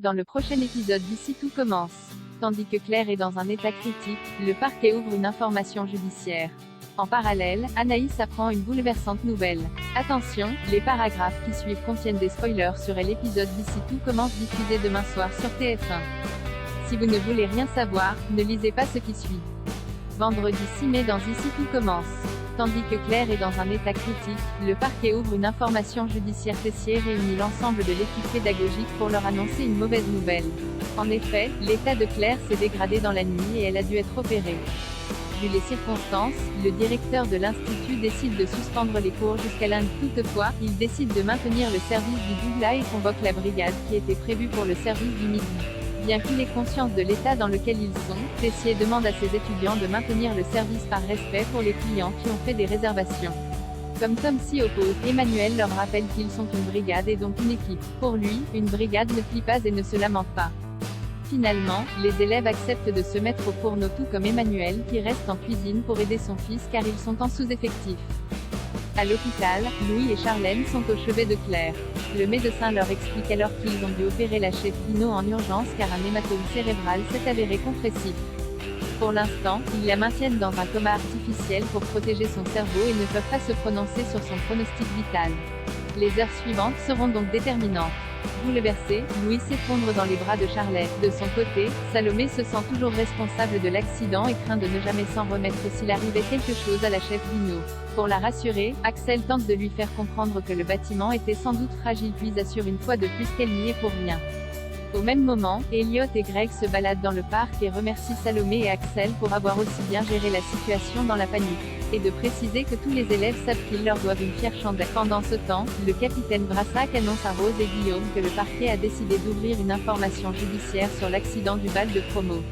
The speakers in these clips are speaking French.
Dans le prochain épisode d'ici tout commence. Tandis que Claire est dans un état critique, le parquet ouvre une information judiciaire. En parallèle, Anaïs apprend une bouleversante nouvelle. Attention, les paragraphes qui suivent contiennent des spoilers sur l'épisode d'ici tout commence diffusé demain soir sur TF1. Si vous ne voulez rien savoir, ne lisez pas ce qui suit. Vendredi 6 mai dans Ici tout commence. Tandis que Claire est dans un état critique, le parquet ouvre une information judiciaire. Tessier réunit l'ensemble de l'équipe pédagogique pour leur annoncer une mauvaise nouvelle. En effet, l'état de Claire s'est dégradé dans la nuit et elle a dû être opérée. Vu les circonstances, le directeur de l'institut décide de suspendre les cours jusqu'à lundi. Toutefois, il décide de maintenir le service du doublat et convoque la brigade qui était prévue pour le service du midi. Bien qu'il ait conscience de l'état dans lequel ils sont, Tessier demande à ses étudiants de maintenir le service par respect pour les clients qui ont fait des réservations. Comme Tom s'y oppose, Emmanuel leur rappelle qu'ils sont une brigade et donc une équipe. Pour lui, une brigade ne plie pas et ne se lamente pas. Finalement, les élèves acceptent de se mettre au fourneau tout comme Emmanuel qui reste en cuisine pour aider son fils car ils sont en sous-effectif. À l'hôpital, Louis et Charlène sont au chevet de Claire. Le médecin leur explique alors qu'ils ont dû opérer la chef Pino en urgence car un hématome cérébral s'est avéré compressif. Pour l'instant, ils la maintiennent dans un coma artificiel pour protéger son cerveau et ne peuvent pas se prononcer sur son pronostic vital. Les heures suivantes seront donc déterminantes. Bouleversé, Louis s'effondre dans les bras de Charlène. De son côté, Salomé se sent toujours responsable de l'accident et craint de ne jamais s'en remettre s'il arrivait quelque chose à la chef Dino. Pour la rassurer, Axel tente de lui faire comprendre que le bâtiment était sans doute fragile puis assure une fois de plus qu'elle n'y est pour rien. Au même moment, Elliot et Greg se baladent dans le parc et remercient Salomé et Axel pour avoir aussi bien géré la situation dans la panique. Et de préciser que tous les élèves savent qu'ils leur doivent une fière chandelle. Pendant ce temps, le capitaine Brassac annonce à Rose et Guillaume que le parquet a décidé d'ouvrir une information judiciaire sur l'accident du bal de promo.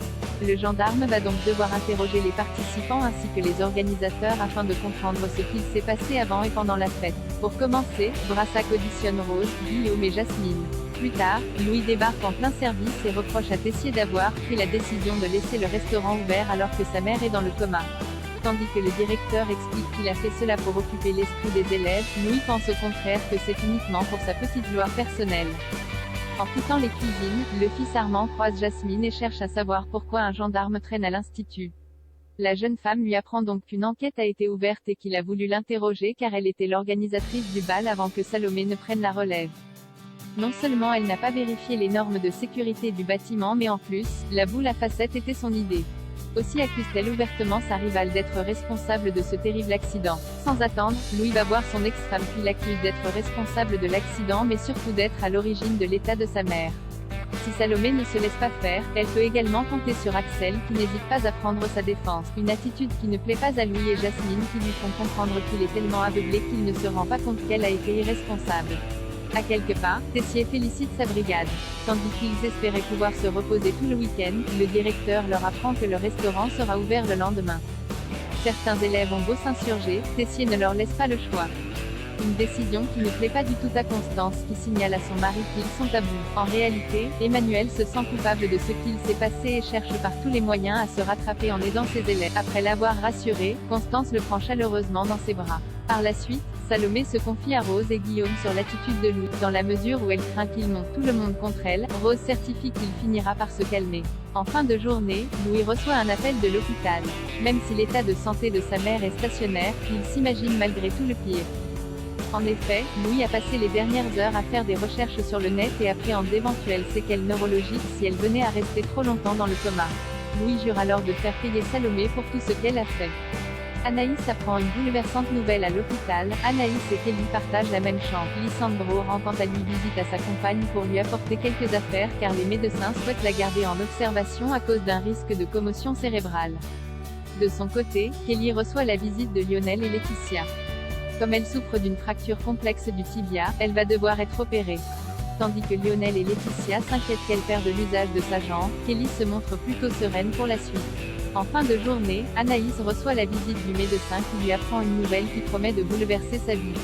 Le gendarme va donc devoir interroger les participants ainsi que les organisateurs afin de comprendre ce qu'il s'est passé avant et pendant la fête. Pour commencer, Brassac auditionne Rose, Guillaume et Jasmine. Plus tard, Louis débarque en plein service et reproche à Tessier d'avoir pris la décision de laisser le restaurant ouvert alors que sa mère est dans le coma. Tandis que le directeur explique qu'il a fait cela pour occuper l'esprit des élèves, Louis pense au contraire que c'est uniquement pour sa petite gloire personnelle. En quittant les cuisines, le fils Armand croise Jasmine et cherche à savoir pourquoi un gendarme traîne à l'institut. La jeune femme lui apprend donc qu'une enquête a été ouverte et qu'il a voulu l'interroger car elle était l'organisatrice du bal avant que Salomé ne prenne la relève. Non seulement elle n'a pas vérifié les normes de sécurité du bâtiment mais en plus, la boule à facettes était son idée. Aussi accuse-t-elle ouvertement sa rivale d'être responsable de ce terrible accident. Sans attendre, Louis va voir son ex-femme puis l'accuse d'être responsable de l'accident mais surtout d'être à l'origine de l'état de sa mère. Si Salomé ne se laisse pas faire, elle peut également compter sur Axel qui n'hésite pas à prendre sa défense. Une attitude qui ne plaît pas à Louis et Jasmine qui lui font comprendre qu'il est tellement aveuglé qu'il ne se rend pas compte qu'elle a été irresponsable. À quelque part, Tessier félicite sa brigade. Tandis qu'ils espéraient pouvoir se reposer tout le week-end, le directeur leur apprend que le restaurant sera ouvert le lendemain. Certains élèves ont beau s'insurger, Tessier ne leur laisse pas le choix. Une décision qui ne plaît pas du tout à Constance qui signale à son mari qu'ils sont à bout. En réalité, Emmanuel se sent coupable de ce qu'il s'est passé et cherche par tous les moyens à se rattraper en aidant ses élèves. Après l'avoir rassuré, Constance le prend chaleureusement dans ses bras. Par la suite, Salomé se confie à Rose et Guillaume sur l'attitude de Louis. Dans la mesure où elle craint qu'il monte tout le monde contre elle, Rose certifie qu'il finira par se calmer. En fin de journée, Louis reçoit un appel de l'hôpital. Même si l'état de santé de sa mère est stationnaire, il s'imagine malgré tout le pire. En effet, Louis a passé les dernières heures à faire des recherches sur le net et appréhende d'éventuelles séquelles neurologiques si elle venait à rester trop longtemps dans le coma. Louis jure alors de faire payer Salomé pour tout ce qu'elle a fait. Anaïs apprend une bouleversante nouvelle à l'hôpital. Anaïs et Kelly partagent la même chambre. Lisandro rend quant à lui visite à sa compagne pour lui apporter quelques affaires car les médecins souhaitent la garder en observation à cause d'un risque de commotion cérébrale. De son côté, Kelly reçoit la visite de Lionel et Laetitia. Comme elle souffre d'une fracture complexe du tibia, elle va devoir être opérée. Tandis que Lionel et Laetitia s'inquiètent qu'elle perde l'usage de sa jambe, Kelly se montre plutôt sereine pour la suite. En fin de journée, Anaïs reçoit la visite du médecin qui lui apprend une nouvelle qui promet de bouleverser sa vie.